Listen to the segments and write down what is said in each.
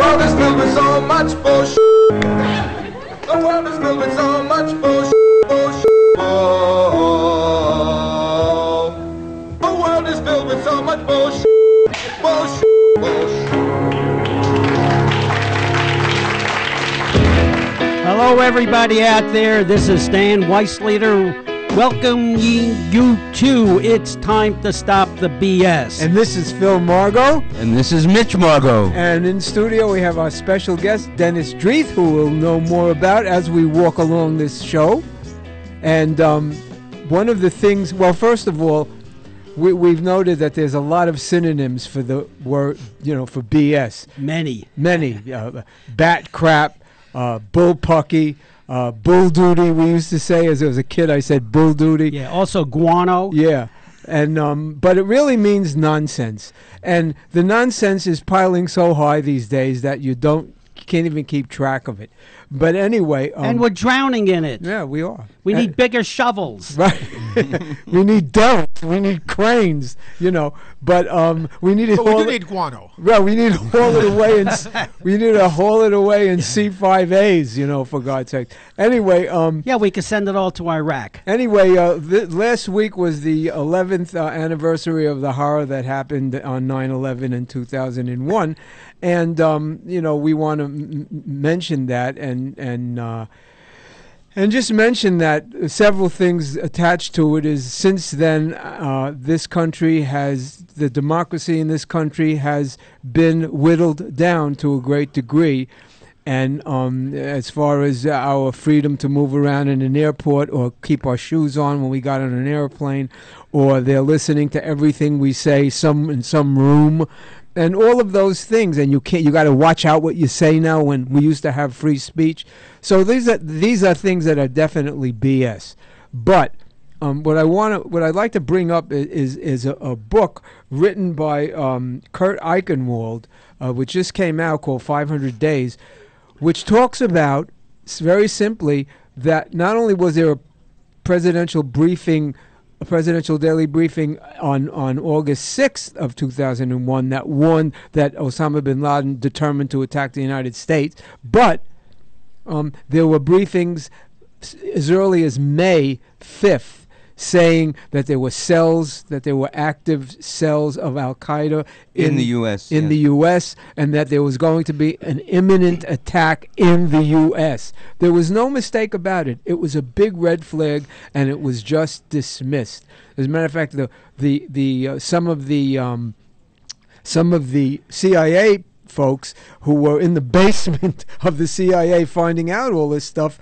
world is filled with so much bullshit. The world is filled with so much bullshit. Bullshit. Oh. The world is filled with so much bullshit. Bullshit. Bullshit. Hello, everybody out there. This is Stan Weissleader welcoming you to It's Time to Stop the BS. And this is Phil Margot. And this is Mitch Margot. And in studio we have our special guest, Dennis Dreeth, who we'll know more about as we walk along this show. And one of the things, well, first of all, we've noted that there's a lot of synonyms for the word, for BS. Many. Bat crap, bullpucky, bull duty, we used to say. As a kid, I said bull duty. Yeah, also guano. Yeah. And but it really means nonsense. And the nonsense is piling so high these days that you can't even keep track of it. But anyway, and we're drowning in it. Yeah, we are. We need bigger shovels. Right. We need delts. We need cranes. But we need to. But we do need guano. Well, we need to haul it away, and we need to haul it away in C5As. For God's sake. Anyway, yeah, we could send it all to Iraq. Anyway, last week was the 11th anniversary of the horror that happened on 9/11 in 2001, and we want to mention that and just mention that several things attached to it is since then this country the democracy in this country has been whittled down to a great degree. And as far as our freedom to move around in an airport or keep our shoes on when we got on an airplane, or they're listening to everything we say in some room, and all of those things, and you got to watch out what you say now when we used to have free speech. So these are things that are definitely BS. But what I'd like to bring up is a book written by Kurt Eichenwald, which just came out, called 500 Days, which talks about, very simply, that not only was there a presidential daily briefing on August 6th of 2001 that warned that Osama bin Laden determined to attack the United States, but there were briefings as early as May 5th saying that there were active cells of Al-Qaeda in the U.S. the U.S., and that there was going to be an imminent attack in the U.S. There was no mistake about it. It was a big red flag, and it was just dismissed. As a matter of fact, some of the CIA folks who were in the basement of the CIA finding out all this stuff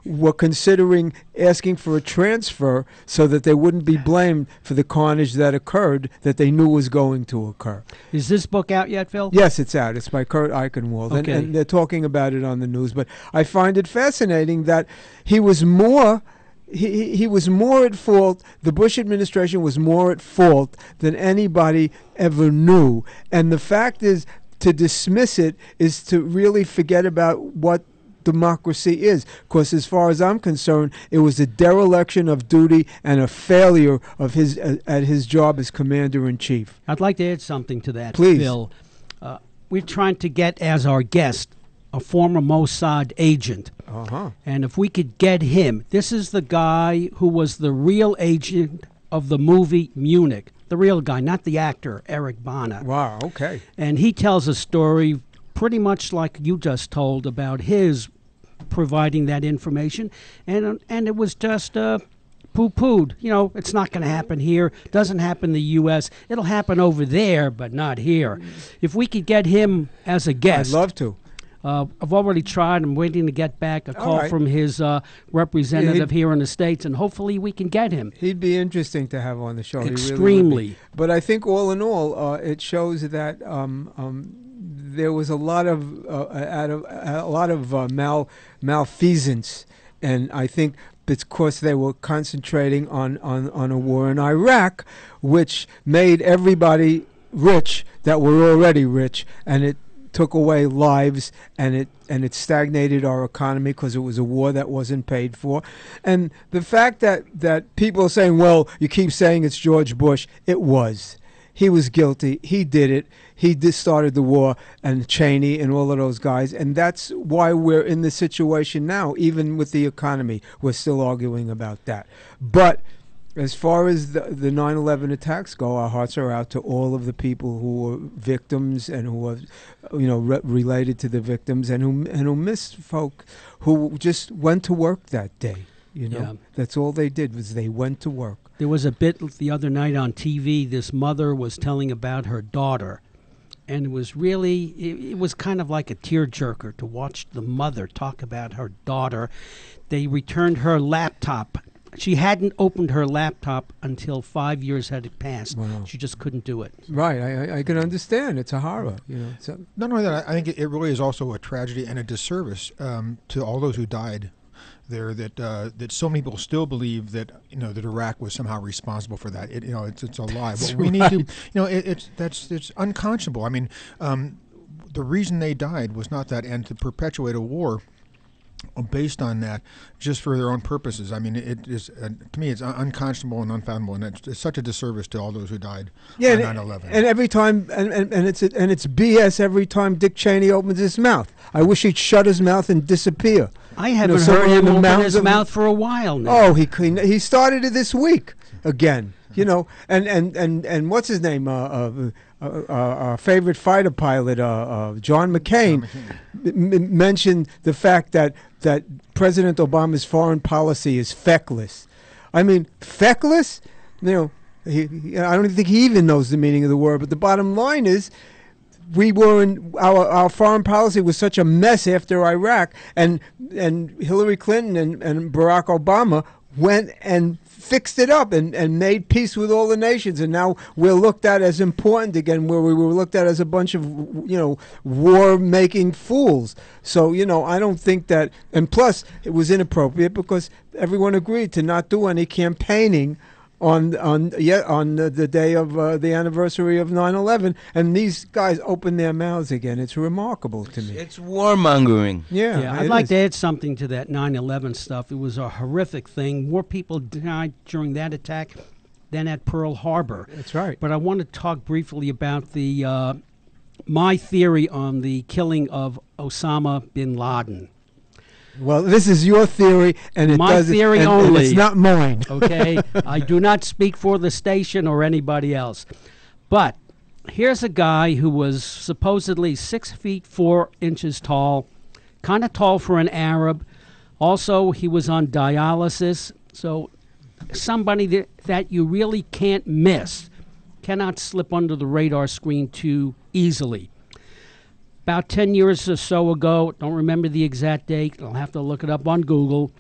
were considering asking for a transfer so that they wouldn't be blamed for the carnage that occurred, that they knew was going to occur. Is this book out yet, Phil? Yes, it's out. It's by Kurt Eichenwald, okay. and they're talking about it on the news. But I find it fascinating that he was more at fault. The Bush administration was more at fault than anybody ever knew. And the fact is, to dismiss it is to really forget about what democracy is. Because as far as I'm concerned, it was a dereliction of duty and a failure of at his job as commander-in-chief. I'd like to add something to that, please. Phil. We're trying to get as our guest a former Mossad agent. Uh-huh. And if we could get him, this is the guy who was the real agent of the movie Munich. The real guy, not the actor, Eric Bana. Wow, okay. And he tells a story pretty much like you just told about his providing that information. And it was just poo-pooed. It's not going to happen here. Doesn't happen in the U.S. It'll happen over there, but not here. If we could get him as a guest. I'd love to. I've already tried. I'm waiting to get back a call from his representative here in the States, and hopefully we can get him. He'd be interesting to have on the show. Extremely. He really. But I think all in all, it shows that there was a lot of malfeasance, and I think because they were concentrating on a war in Iraq, which made everybody rich that were already rich, and it took away lives, and it stagnated our economy because it was a war that wasn't paid for. And the fact that people are saying, well, you keep saying it's George Bush, it was. he was guilty. He did it. He started the war, and Cheney and all of those guys. And that's why we're in this situation now. Even with the economy, we're still arguing about that. But as far as the 9/11 attacks go, our hearts are out to all of the people who were victims and who were, related to the victims, and who miss folk who just went to work that day. Yeah. That's all they did was they went to work. There was a bit the other night on TV. This mother was telling about her daughter, and it was really, it was kind of like a tearjerker to watch the mother talk about her daughter. They returned her laptop. She hadn't opened her laptop until 5 years had passed. Wow. She just couldn't do it. Right, I can understand. It's a horror, Not only that, I think it really is also a tragedy and a disservice to all those who died there. That so many people still believe that that Iraq was somehow responsible for that. It's a lie. But we need to it's unconscionable. I mean, the reason they died was not that, and to perpetuate a war based on that, just for their own purposes. I mean, it is to me, it's unconscionable and unfathomable, and it's such a disservice to all those who died on 9/11. And every time, and it's BS every time Dick Cheney opens his mouth. I wish he'd shut his mouth and disappear. I haven't heard him open his mouth for a while now. Oh, he started it this week again. And what's his name? Our favorite fighter pilot, John McCain, mentioned the fact that President Obama's foreign policy is feckless. I mean, feckless? I don't think he even knows the meaning of the word. But the bottom line is, our foreign policy was such a mess after Iraq, and Hillary Clinton and Barack Obama went and fixed it up and made peace with all the nations, and now we're looked at as important again, where we were looked at as a bunch of war-making fools. So I don't think that, and plus it was inappropriate because everyone agreed to not do any campaigning on the day of the anniversary of 9/11, and these guys opened their mouths again. It's remarkable to me. It's warmongering. Yeah, I'd like to add something to that 9/11 stuff. It was a horrific thing. More people died during that attack than at Pearl Harbor. That's right. But I want to talk briefly about my theory on the killing of Osama bin Laden. Well, this is your theory, and my theory only. And it's not mine. Okay, I do not speak for the station or anybody else. But here's a guy who was supposedly 6 feet 4 inches tall, kind of tall for an Arab. Also, he was on dialysis, so somebody that you really can't miss, cannot slip under the radar screen too easily. About 10 years or so ago, don't remember the exact date, I'll have to look it up on Google,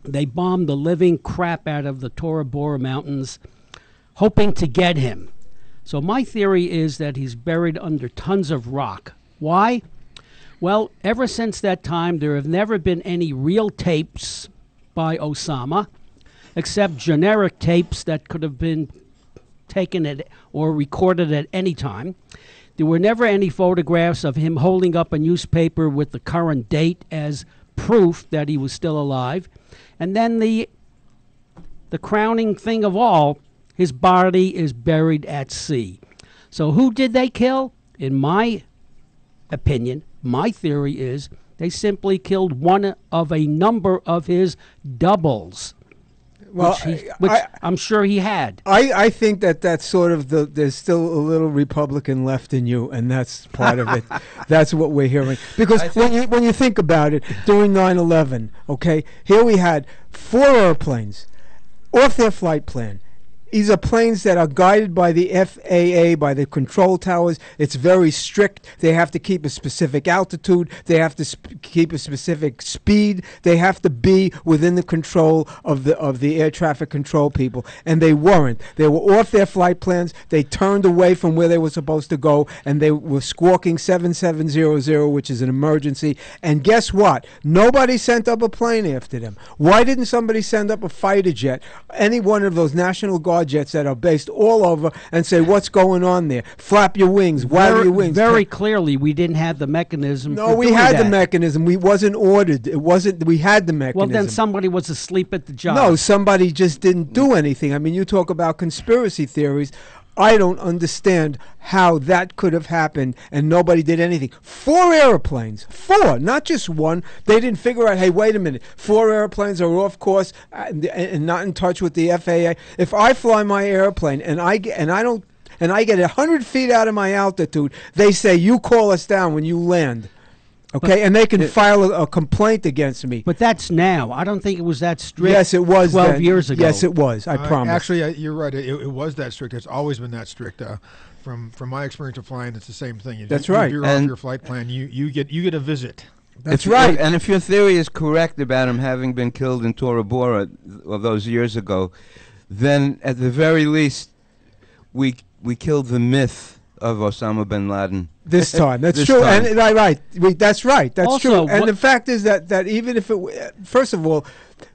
they bombed the living crap out of the Tora Bora Mountains, hoping to get him. So my theory is that he's buried under tons of rock. Why? Well, ever since that time, there have never been any real tapes by Osama, except generic tapes that could have been taken at or recorded at any time. There were never any photographs of him holding up a newspaper with the current date as proof that he was still alive. And then the crowning thing of all, his body is buried at sea. So who did they kill? In my opinion, my theory is they simply killed one of a number of his doubles. Well, which I'm sure he had. I think that's sort of there's still a little Republican left in you, and that's part of it. That's what we're hearing. Because when you think about it, during 9/11, okay, here we had 4 airplanes off their flight plan. These are planes that are guided by the FAA, by the control towers. It's very strict. They have to keep a specific altitude. They have to keep a specific speed. They have to be within the control of the air traffic control people. And they weren't. They were off their flight plans. They turned away from where they were supposed to go, and they were squawking 7700, which is an emergency. And guess what? Nobody sent up a plane after them. Why didn't somebody send up a fighter jet, any one of those National Guard jets that are based all over, and say, what's going on there? Flap your wings, wag your wings. Very clearly, we didn't have the mechanism. No, we had the mechanism. We wasn't ordered. It wasn't. We had the mechanism. Well, then somebody was asleep at the job. No, somebody just didn't do anything. I mean, you talk about conspiracy theories. I don't understand how that could have happened and nobody did anything. 4 airplanes, 4, not just one. They didn't figure out, hey, wait a minute, 4 airplanes are off course and not in touch with the FAA. If I fly my airplane and I get 100 feet out of my altitude, they say, you call us down when you land. Okay, and they can file a complaint against me. But that's now. I don't think it was that strict. Yes, it was 12 then. years ago. Yes, it was. I promise. Actually, you're right. It was that strict. It's always been that strict. From my experience of flying, it's the same thing. That's right. If you're off your flight plan, you get a visit. That's right. And if your theory is correct about him having been killed in Tora Bora all those years ago, then at the very least, we killed the myth of Osama bin Laden. This time, that's This true, time. and that's right. That's Also, true. And the fact is that even if first of all,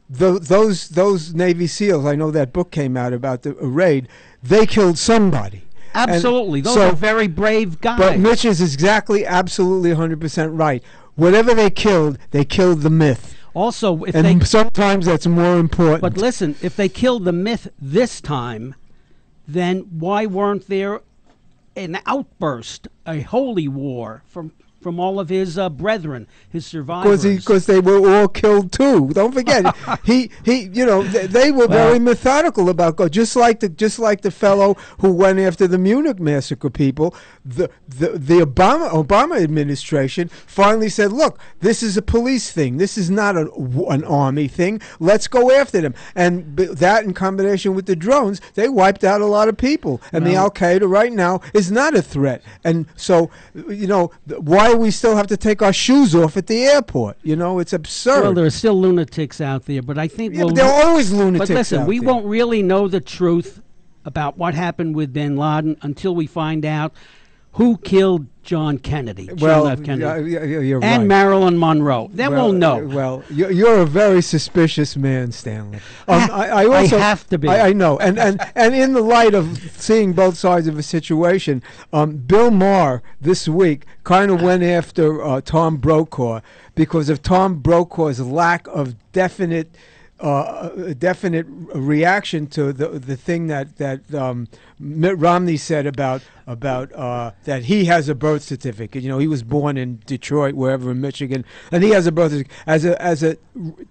those Navy SEALs, I know that book came out about the raid. They killed somebody. Absolutely. And Those are very brave guys. But Mitch is absolutely 100% right. Whatever they killed the myth. Also, And sometimes that's more important. But listen, if they killed the myth this time, then why weren't there an outburst, a holy war from all of his brethren, his survivors? Because they were all killed too. Don't forget, they were very methodical about just like the fellow who went after the Munich massacre people. The Obama administration finally said, look, this is a police thing. This is not an army thing. Let's go after them. And that in combination with the drones, they wiped out a lot of people. And the Al Qaeda right now is not a threat. And so, why do we still have to take our shoes off at the airport? It's absurd. Well, there are still lunatics out there, but I think but there are always lunatics. But listen, out we there. won't really know the truth about what happened with bin Laden until we find out who killed John Kennedy, John F. Kennedy, you're right. and Marilyn Monroe. Then we'll know. Well, you're a very suspicious man, Stanley. I also have to be. I know, and in the light of seeing both sides of a situation, Bill Maher this week kind of went after Tom Brokaw because of Tom Brokaw's lack of definite reaction to the thing that Mitt Romney said about that he has a birth certificate. He was born in Detroit, wherever in Michigan, and he has a birth certificate as a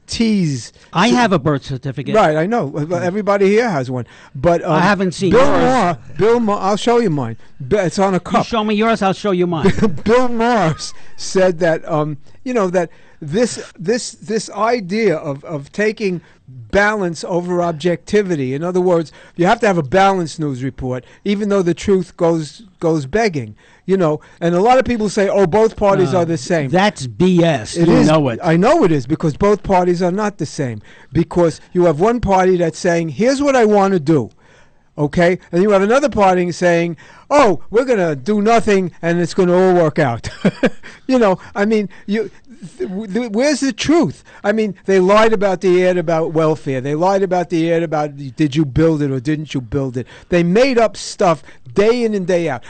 tease. I have a birth certificate. Right, I know. Everybody here has one, but I haven't seen Bill yours. Bill Maher, I'll show you mine. It's on a cup. You show me yours, I'll show you mine. Bill Maher said that that this idea of taking balance over objectivity. In other words, you have to have a balanced news report, even though the truth goes begging. And a lot of people say, "Oh, both parties are the same." That's BS. It you is. know it. I know it is, because both parties are not the same. Because you have one party that's saying, "Here's what I want to do." Okay, and you have another party saying, "Oh, we're going to do nothing, and it's going to all work out." Where's the truth? They lied about the ad about welfare. They lied about the ad about did you build it or didn't you build it. They made up stuff day in and day out.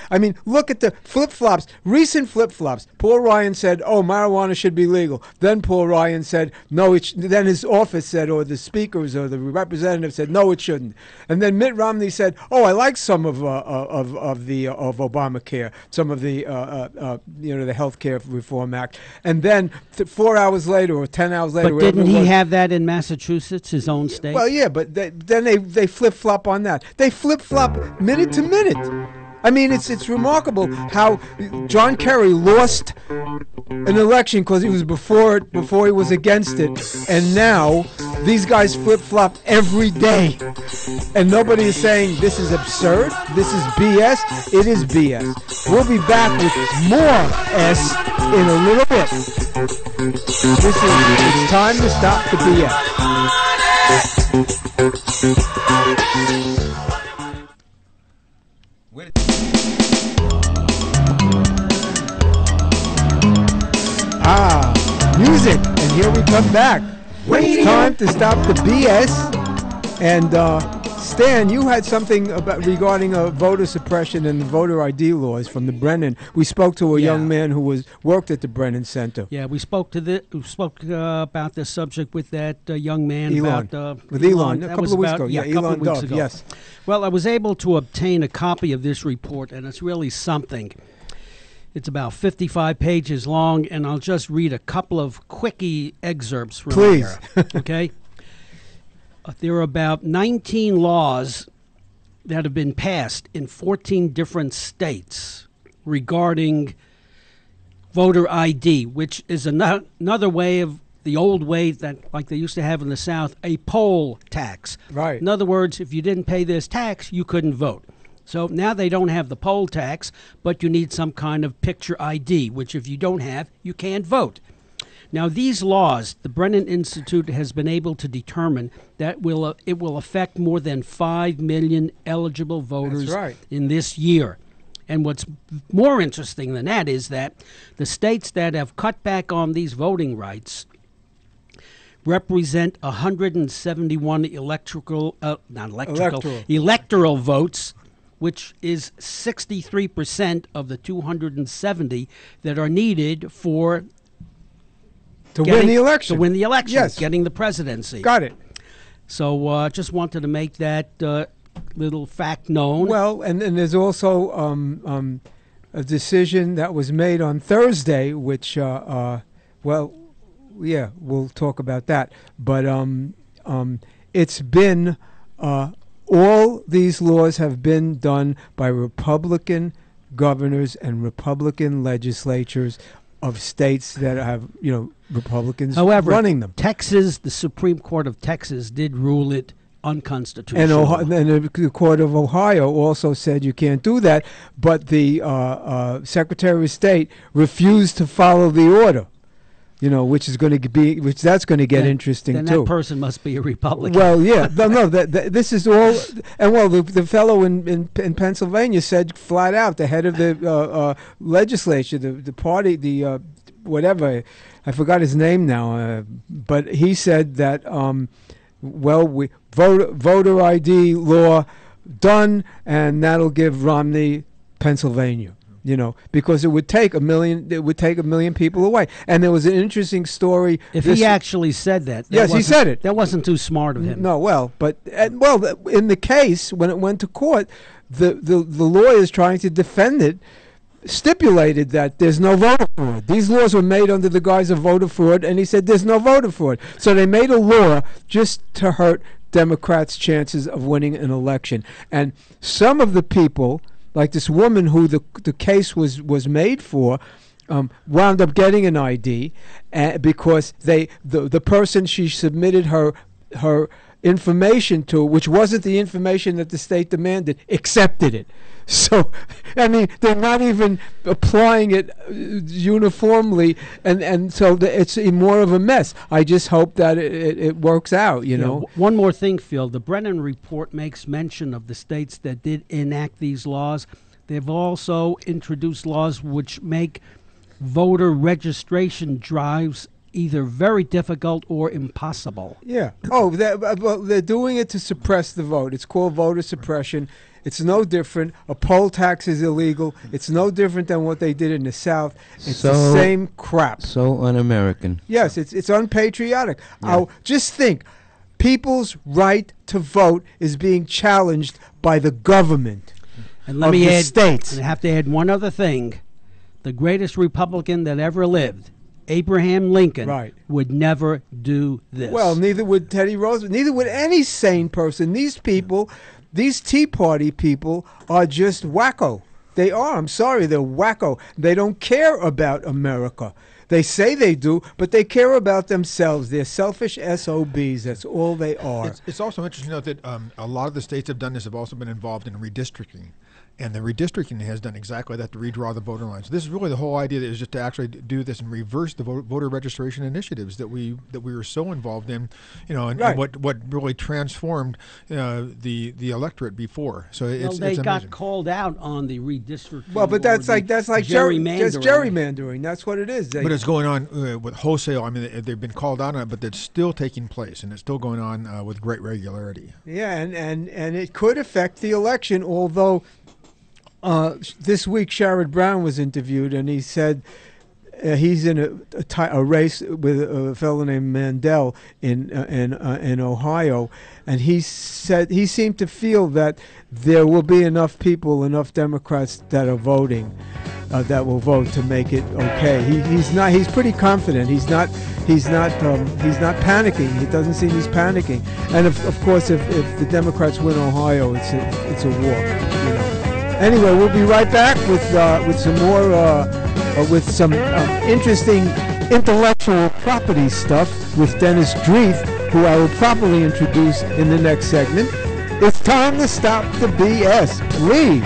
Look at the flip-flops, recent flip-flops. Paul Ryan said, "Oh, marijuana should be legal." Then Paul Ryan said, "No." Then his office said, or the speakers or the representative said, "No, it shouldn't." And then Mitt Romney said, "Oh, I like some of Obamacare, some of the the Health Care Reform Act." And then 4 hours later or 10 hours later, but didn't he have that in Massachusetts, his own state? Well, yeah, but then they flip-flop on that. They flip-flop minute to minute. It's remarkable how John Kerry lost an election because he was before he was against it, and now these guys flip-flop every day, and nobody is saying this is absurd, this is BS. It is BS. We'll be back with more S in a little bit. It's time to stop the BS. Music, and here we come back. It's time to stop the BS, and Stan, you had something about regarding voter suppression and the voter ID laws from the Brennan. We spoke to a young man who worked at the Brennan Center. Yeah, we spoke about this subject with that young man. Elon. With Elon, a couple of weeks ago. Yeah, Elon Dove, yes. Well, I was able to obtain a copy of this report, and it's really something. It's about 55 pages long, and I'll just read a couple of quickie excerpts from here. Okay? There are about 19 laws that have been passed in 14 different states regarding voter ID, which is another way of the old way that, like they used to have in the South, a poll tax. Right. In other words, if you didn't pay this tax, you couldn't vote. So now they don't have the poll tax, but you need some kind of picture ID, which if you don't have, you can't vote. Now, these laws, the Brennan Institute has been able to determine that it will affect more than 5 million eligible voters in this year. And what's more interesting than that is that the states that have cut back on these voting rights represent 171 electoral votes, which is 63% of the 270 that are needed for win the election. To win the election, yes. Getting the presidency. Got it. So just wanted to make that little fact known. Well, and there's also a decision that was made on Thursday, which, we'll talk about that. But it's been... all these laws have been done by Republican governors and Republican legislatures of states that have, Republicans running them. Texas, the Supreme Court of Texas did rule it unconstitutional. And the Court of Ohio also said you can't do that, but the Secretary of State refused to follow the order. Which is going to that's going to get interesting then too. That person must be a Republican. Well, yeah, this is all, and the fellow in Pennsylvania said flat out, the head of the legislature, the party, whatever, I forgot his name now, but he said that we voter ID law done, and that'll give Romney Pennsylvania. Because it would take a million people away. And there was an interesting story. If he actually said that. Yes, he said it. That wasn't too smart of him. No, in the case, when it went to court, the lawyers trying to defend it stipulated that there's no voter fraud. These laws were made under the guise of voter fraud, and he said there's no voter fraud. So they made a law just to hurt Democrats' chances of winning an election. And some of the people, like this woman who the case was made for, wound up getting an ID because the person she submitted her information to, which wasn't the information that the state demanded, accepted it. So, they're not even applying it uniformly, and so it's more of a mess. I just hope that it works out, One more thing, Phil. The Brennan report makes mention of the states that did enact these laws. They've also introduced laws which make voter registration drives either very difficult or impossible. Yeah. Oh, they're doing it to suppress the vote. It's called voter suppression. It's no different. A poll tax is illegal. It's no different than what they did in the South. It's the same crap. So un-American. Yes, it's unpatriotic. Yeah. Just think, people's right to vote is being challenged by the government. And let me add, states. I have to add one other thing. The greatest Republican that ever lived, Abraham Lincoln, would never do this. Well, neither would Teddy Roosevelt. Neither would any sane person. These people, these Tea Party people, are just wacko. They are. I'm sorry, they're wacko. They don't care about America. They say they do, but they care about themselves. They're selfish SOBs. That's all they are. It's also interesting to note that a lot of the states have done this, have also been involved in redistricting. And the redistricting has done exactly that, to redraw the voter lines. This is really the whole idea, is just to actually do this and reverse the voter registration initiatives that we were so involved in, and what really transformed the electorate before. So it's they it's got amazing. called out on the redistricting. Well, but that's like gerrymandering. just gerrymandering. That's what it is. But it's going on with wholesale. I mean, they've been called out on it, but it's still taking place, and it's still going on with great regularity. Yeah, and it could affect the election, although this week Sherrod Brown was interviewed, and he said he's in a race with a fellow named Mandel in Ohio, and he said he seemed to feel that there will be enough Democrats that are voting, that will vote to make it okay. He's pretty confident. He's not panicking. It doesn't seem he's panicking. And of course, if the Democrats win Ohio, it's a war. Anyway, we'll be right back with some more with some interesting intellectual property stuff with Dennis Dreeth, who I will properly introduce in the next segment. It's time to stop the BS, please.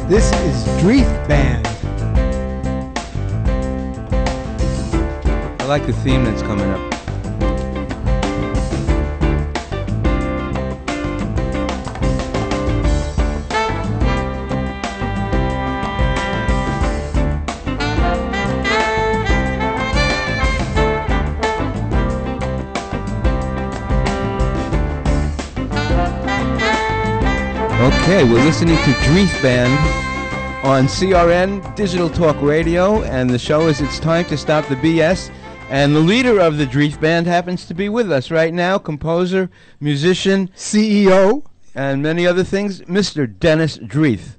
This is Dreeth Band. I like the theme that's coming up. Okay, we're listening to Dreeth Band on CRN Digital Talk Radio, and the show is It's Time to Stop the BS. And the leader of the Dreeth Band happens to be with us right now, composer, musician, CEO, and many other things, Mr. Dennis Dreeth.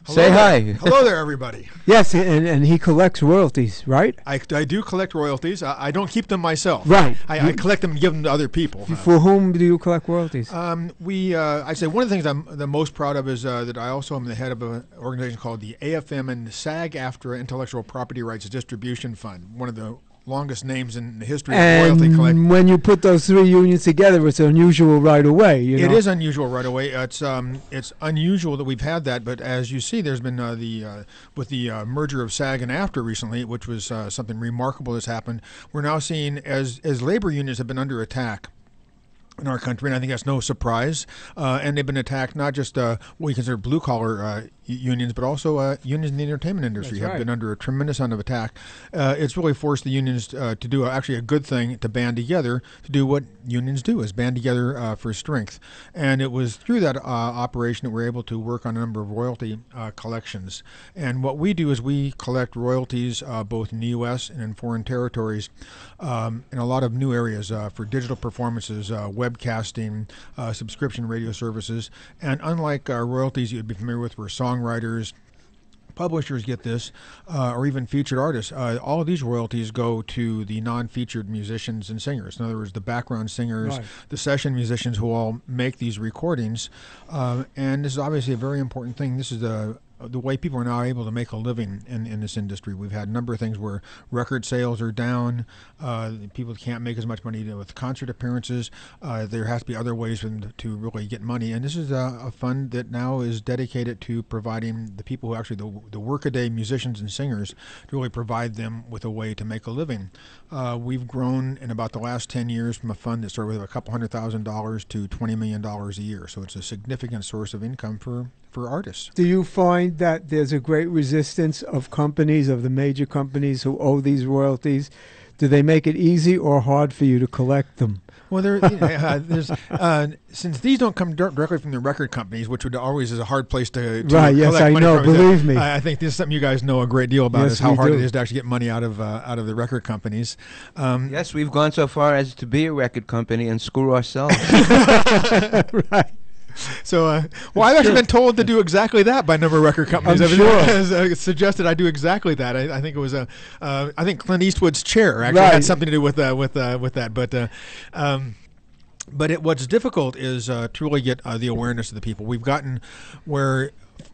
Hello Say there. hi. Hello there, everybody. Yes, and he collects royalties, right? I do collect royalties. I don't keep them myself. Right. I collect them and give them to other people. For whom do you collect royalties? I'd say one of the things I'm the most proud of is that I also am the head of an organization called the AFM and SAG-AFTRA Intellectual Property Rights Distribution Fund, one of the longest names in the history of royalty collecting. And when you put those three unions together, it's unusual right away. It is unusual right away. It's unusual that we've had that, but as you see, there's been with the merger of SAG and AFTRA recently, which was something remarkable that's happened. We're now seeing as labor unions have been under attack in our country, and I think that's no surprise. And they've been attacked not just what we consider blue-collar unions, but also unions in the entertainment industry have been under a tremendous amount of attack. It's really forced the unions to do actually a good thing, to band together to do what unions do, is band together for strength. And it was through that operation that we're able to work on a number of royalty collections. And what we do is we collect royalties both in the U.S. and in foreign territories in a lot of new areas for digital performances, webcasting, subscription radio services. And unlike royalties you'd be familiar with, where songwriters, publishers get this, or even featured artists, all of these royalties go to the non-featured musicians and singers. In other words, the background singers, the session musicians who all make these recordings. And this is obviously a very important thing. This is the way people are now able to make a living in this industry. We've had a number of things where record sales are down. People can't make as much money with concert appearances. There has to be other ways for them to really get money. And this is a fund that now is dedicated to providing the people who actually, the workaday musicians and singers, to really provide them with a way to make a living. We've grown in about the last 10 years from a fund that started with a couple $100,000 to $20 million a year. So it's a significant source of income for for artists. Do you find that there's a great resistance of companies, of the major companies who owe these royalties? Do they make it easy or hard for you to collect them? Well, there's since these don't come directly from the record companies, which would always is a hard place to right. Yes, collect I money know. from. Believe me. I think this is something you guys know a great deal about, Yes, is how we hard do. it is to actually get money out of the record companies. Yes, we've gone so far as to be a record company and screw ourselves. Right. So, well, I've actually been told to do exactly that by a number of record companies. I'm Everyone sure. has suggested I do exactly that. I think it was I think Clint Eastwood's chair actually Right. had something to do with that. But what's difficult is to really get the awareness of the people. We've gotten where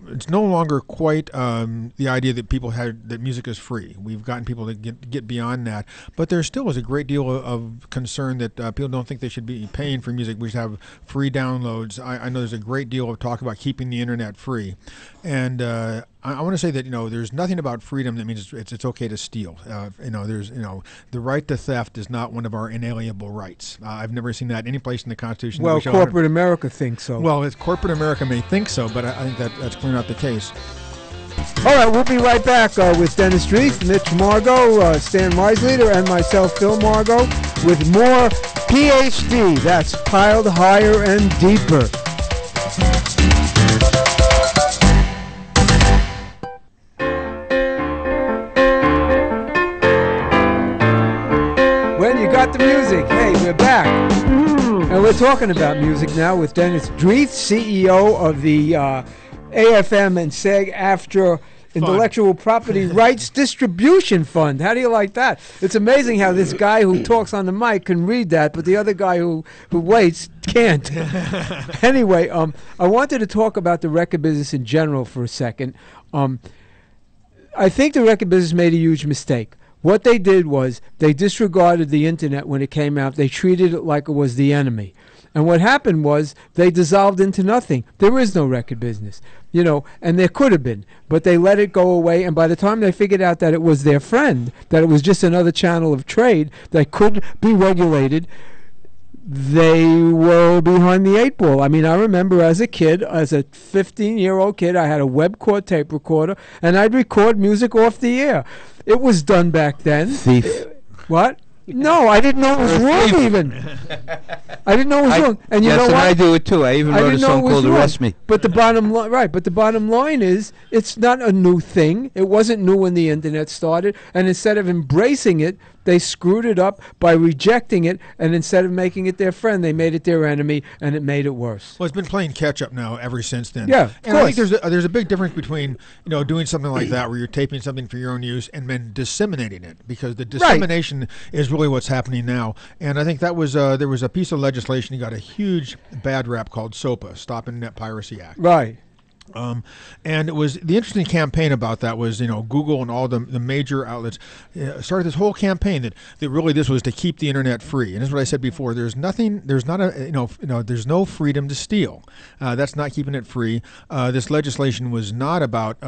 it's no longer quite the idea that people had that music is free. We've gotten people to get beyond that, but there still is a great deal of concern that people don't think they should be paying for music. We should have free downloads. I know there's a great deal of talk about keeping the internet free, and I want to say that there's nothing about freedom that means it's okay to steal. There's the right to theft is not one of our inalienable rights. I've never seen that any place in the Constitution. Well, corporate America thinks so. Well, corporate America may think so, but I think that's clearly not the case. All right, we'll be right back with Dennis Dreeth, Mitch Margot, Stan Weisleader, and myself, Phil Margot, with more PhD. That's Piled Higher and Deeper. When you got the music, hey, we're back. And we're talking about music now with Dennis Dreeth, CEO of the AFM and SAG-AFTRA Intellectual Property Rights Distribution Fund. How do you like that? It's amazing how this guy who talks on the mic can read that, but the other guy who waits can't. Anyway, I wanted to talk about the record business in general for a second. I think the record business made a huge mistake. What they did was they disregarded the internet when it came out. They treated it like it was the enemy. And what happened was they dissolved into nothing. There is no record business, and there could have been, but they let it go away. And by the time they figured out that it was their friend, that it was just another channel of trade that could be regulated, they were behind the eight ball. I mean, I remember as a kid, as a 15-year-old kid, I had a Webcore tape recorder, and I'd record music off the air. It was done back then. Thief. What? No, I didn't know it was wrong even. I didn't know it was wrong. And you know Yes, and what? I do it too. I even wrote a song called Arrest Me. But the bottom line, right? But the bottom line is, it's not a new thing. It wasn't new when the internet started. And instead of embracing it, they screwed it up by rejecting it. And instead of making it their friend, they made it their enemy, and it made it worse. Well, it's been playing catch up now ever since then. Yeah, of and I course. think there's a big difference between doing something like that where you're taping something for your own use and then disseminating it, because the dissemination is really what's happening now. And I think that was there was a piece of legislation that got a huge bad rap called SOPA, Stop Internet Piracy Act. Right. And it was the interesting campaign about that was Google and all the major outlets started this whole campaign that really this was to keep the internet free. And this is what I said before. There's no freedom to steal. That's not keeping it free. This legislation was not about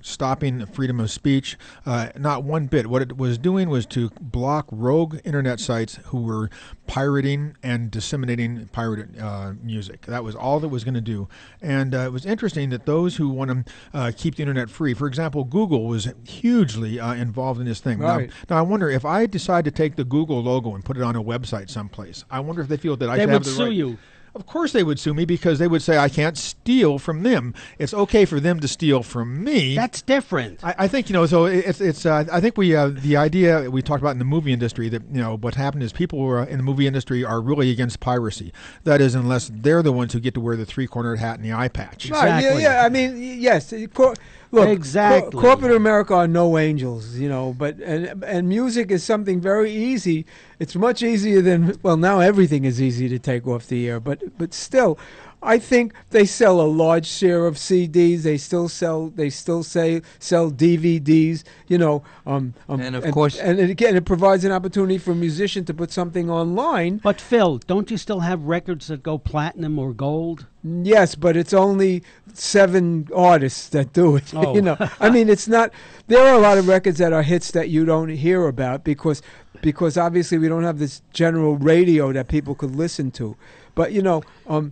stopping freedom of speech. Not one bit. What it was doing was to block rogue internet sites who were pirating and disseminating pirated music. That was all that was going to do. And it was interesting that those who want to keep the internet free, for example, Google was hugely involved in this thing. Right. Now, I wonder if I decide to take the Google logo and put it on a website someplace, I wonder if they feel that I should have the right. They would sue you. Of course they would sue me, because they would say I can't steal from them. It's okay for them to steal from me. That's different. I think so. It's. I think we the idea we talked about in the movie industry that what happened is people who are in the movie industry are really against piracy. That is, unless they're the ones who get to wear the three-cornered hat and the eye patch. Right. Exactly. Yeah. I mean, yes. Look, Exactly. Corporate America are no angels, but and music is something very easy. It's much easier than, well, now everything is easy to take off the air, but still, I think they sell a large share of CDs. They still sell DVDs. And of course, and again, it provides an opportunity for a musician to put something online. But Phil, don't you still have records that go platinum or gold? Yes, but it's only 7 artists that do it. Oh. You know, I mean, it's not. There are a lot of records that are hits that you don't hear about because obviously we don't have this general radio that people could listen to. But you know,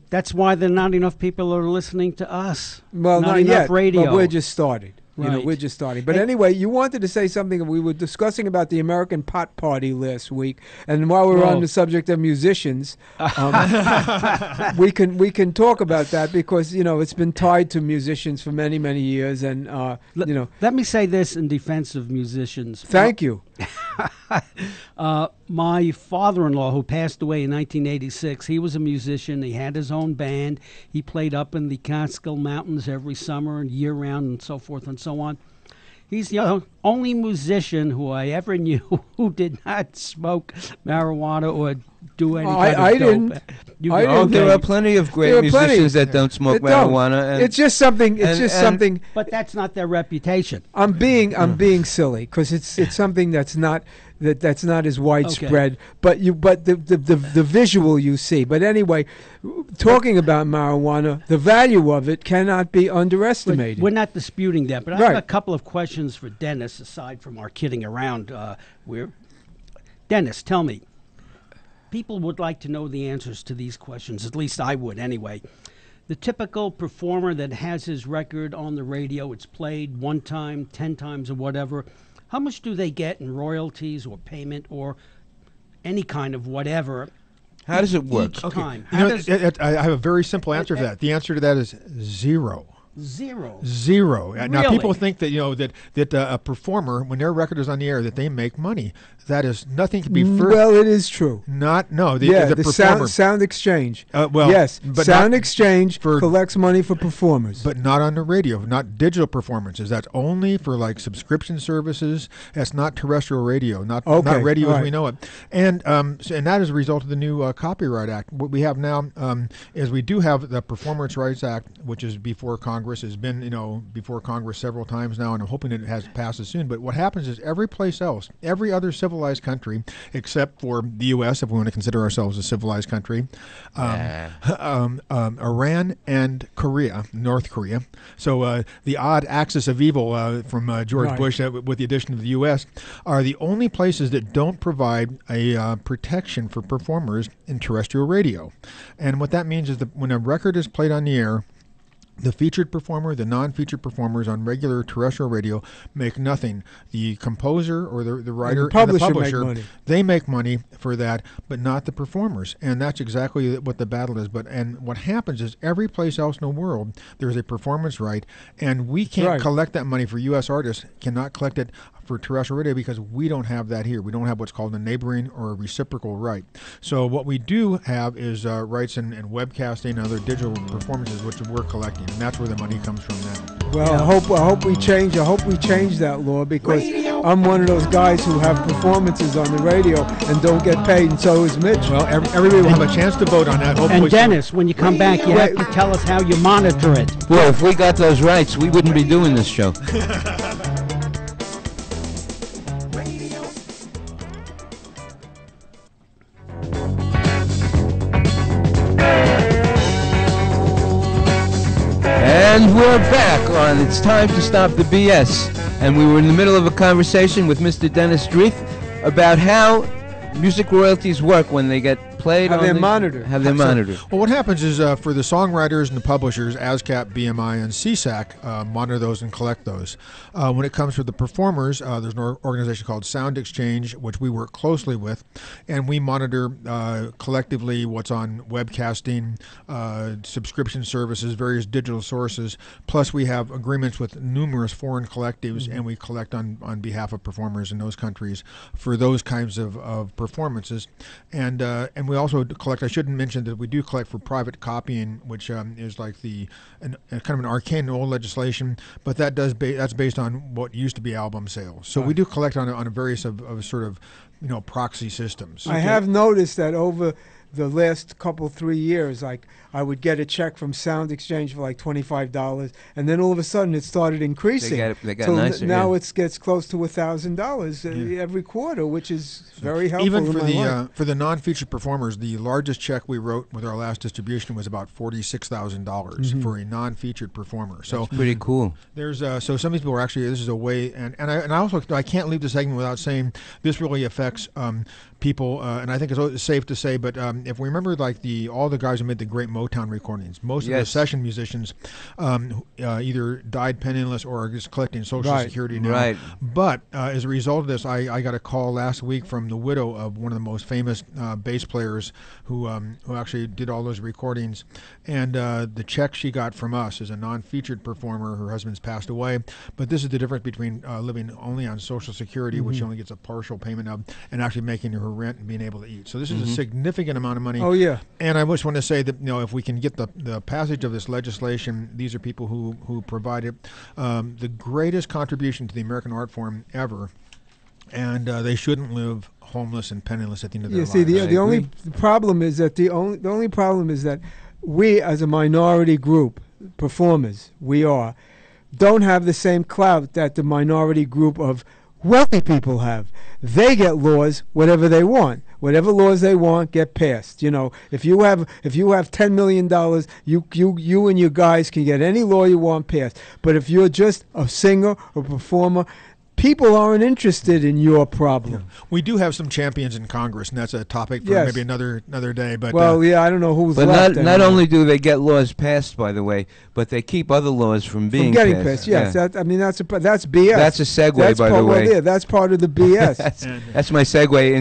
That's why there not enough people are listening to us. well, not enough yet. radio. But we're just starting. You know, Right. we're just starting. But Hey- anyway, you wanted to say something. We were discussing about the American Pot Party last week, and while we're on Whoa. the subject of musicians, we can talk about that because you know it's been tied to musicians for many years, and you know. Let me say this in defense of musicians. Thank you. My father-in-law, who passed away in 1986, he was a musician. He had his own band. He played up in the Catskill Mountains every summer and year-round and so forth and so on. He's the only musician who I ever knew who did not smoke marijuana or do any kind of I dope. didn't. You I go, didn't. There okay. are plenty of There great are plenty. musicians that don't smoke It don't. marijuana. And It's just something. It's and- just and- something. But that's not their reputation. I'm being silly because it's something that's not as widespread. But the visual you see. But anyway, talking about marijuana, the value of it cannot be underestimated. We're not disputing that, but I have Right. a couple of questions for Dennis, aside from our kidding around. Dennis, tell me. People would like to know the answers to these questions. At least I would, anyway. The typical performer that has his record on the radio, it's played 1 time, 10 times, or whatever. How much do they get in royalties or payment or any kind of whatever? how does it work? Each time. You How know, does I have a very simple answer to that. The answer to that is zero. zero? Zero. Now, Really? people think that that a performer, when their record is on the air, that they make money. That is nothing to be further. Well, it is true. The performer. sound exchange. Well, yes, but sound not exchange for- collects money for performers. But not on the radio, not digital performances. That's only for like subscription services. That's not terrestrial radio, not radio as right. we know it. And and that is a result of the new Copyright Act. What we have now is we do have the Performance Rights Act, which is before Congress, has been before Congress several times now, and I'm hoping it has passes soon. But what happens is every place else, every other civilized country, except for the U.S., if we want to consider ourselves a civilized country, Iran and Korea, North Korea. So the odd axis of evil from George Right. Bush with the addition of the U.S. are the only places that don't provide a protection for performers in terrestrial radio. And what that means is that when a record is played on the air, the featured performer, the non-featured performers on regular terrestrial radio make nothing. The composer or the writer and the publisher make publisher, money. they make money for that, but not the performers. And that's exactly what the battle is. And what happens is every place else in the world, there's a performance right, and we can't Right. collect that money for U.S. artists, cannot collect it for terrestrial radio because we don't have that here. We don't have what's called a neighboring or a reciprocal right. So what we do have is rights in webcasting and other digital performances, which we're collecting, and that's where the money comes from now. Well, I hope we change that law because I'm one of those guys who have performances on the radio and don't get paid, and so is Mitch. Well, everybody will have a chance to vote on that. Hopefully And Dennis, when you come back, you have to tell us how you monitor it. Well, if we got those rights, we wouldn't be doing this show. And we're back on It's Time to Stop the BS. And we were in the middle of a conversation with Mr. Dennis Dreeth about how music royalties work when they get played How on they're the- monitored. How they're monitored. Well, what happens is for the songwriters and the publishers, ASCAP, BMI, and CSAC monitor those and collect those. When it comes to the performers, there's an organization called Sound Exchange, which we work closely with, and we monitor collectively what's on webcasting, subscription services, various digital sources. Plus, we have agreements with numerous foreign collectives, and we collect on behalf of performers in those countries for those kinds of performances. And we also collect. I shouldn't mention that we do collect for private copying, which is like kind of an arcane old legislation, but that's based on what used to be album sales. So we do collect on a various of sort of proxy systems. I have noticed that over the last couple 3 years, like I would get a check from Sound Exchange for like $25, and then all of a sudden it started increasing. They got Till nicer. now yeah. it gets close to $1,000 every quarter, which is very helpful. Even in for my the life. for the non-featured performers, the largest check we wrote with our last distribution was about $46,000 for a non-featured performer. So Pretty cool. there's so some of these people are actually, this is a way, and I also, I can't leave the segment without saying this really affects people, and I think it's safe to say, but if we remember, like all the guys who made the great Motown recordings, most of the Yes. session musicians either died penniless or are just collecting Social Right. Security now. Right. But as a result of this, I got a call last week from the widow of one of the most famous bass players who actually did all those recordings, and the check she got from us is a non-featured performer. Her husband's passed away, but this is the difference between living only on Social Security, which she only gets a partial payment of, and actually making her rent and being able to eat. So this is a significant amount of money. Oh yeah. And I just want to say that, if we can get the passage of this legislation, these are people who provided the greatest contribution to the American art form ever, and they shouldn't live homeless and penniless at the end of their See, lives. the only problem is that the only problem is that we, as a minority group, performers, don't have the same clout that the minority group of wealthy people have. They get laws, whatever they want. Whatever laws they want get passed. If you have $10 million, you and your guys can get any law you want passed. But if you're just a singer or performer, people aren't interested in your problem. We do have some champions in Congress, and that's a topic for Yes. maybe another day. But I don't know who's But left. not anymore. only do they get laws passed, by the way, but they keep other laws from being From getting passed. pissed, yes. Yeah. That's BS. That's a segue, That's by the part, way. Well, yeah, that's part of the BS. That's my segue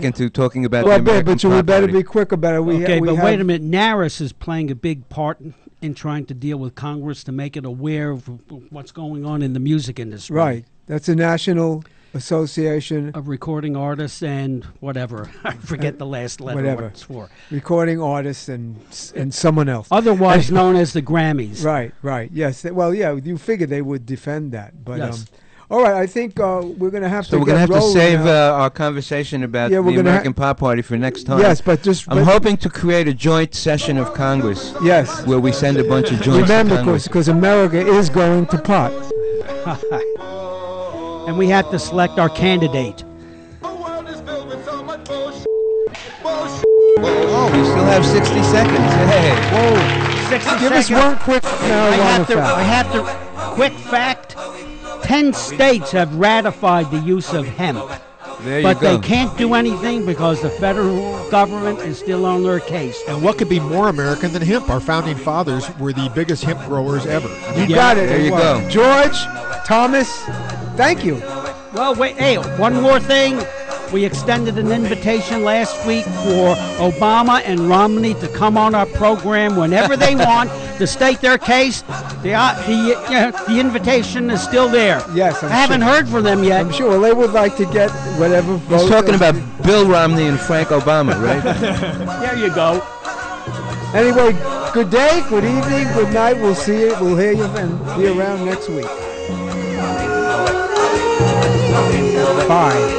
into talking about the Well, American but we Pop better Party. be quick about it. We Okay, we but have, wait a minute. NARIS is playing a big part in trying to deal with Congress to make it aware of what's going on in the music industry. Right. That's a national association, Of recording artists and whatever. I forget the last letter whatever. what it's for. recording artists and someone else. Otherwise known as the Grammys. Right. Yes. Well, yeah. You figured they would defend that, but Yes. all right. I think we're going to have So to. we're going to get have to rolling save now. our conversation about Yeah, we're the gonna American Pop Party for next time. Yes, but just I'm hoping to create a joint session of Congress yes. where we send a bunch of joints Remember, to Congress. because America is going to pot. And we have to select our candidate. The world is filled with so much bullshit. Bullshit. Oh, we still have 60 seconds. Hey. Whoa, 60 Give us seconds. one quick marijuana I fact. have to, quick fact, 10 states have ratified the use of hemp. There But you go. they can't do anything because the federal government is still on their case. And what could be more American than hemp? Our founding fathers were the biggest hemp growers ever. You Yeah. got it. There you Well, go. George, Thomas, thank you. Well, wait, hey, one more thing. We extended an invitation last week for Obama and Romney to come on our program whenever they want to state their case. The invitation is still there. Yes, I haven't heard from them yet. I'm sure they would like to get whatever vote. He's talking about Bill Romney and Frank Obama, right? There you go. Anyway, good day, good evening, good night. We'll see you. We'll hear you and be around next week. Bye.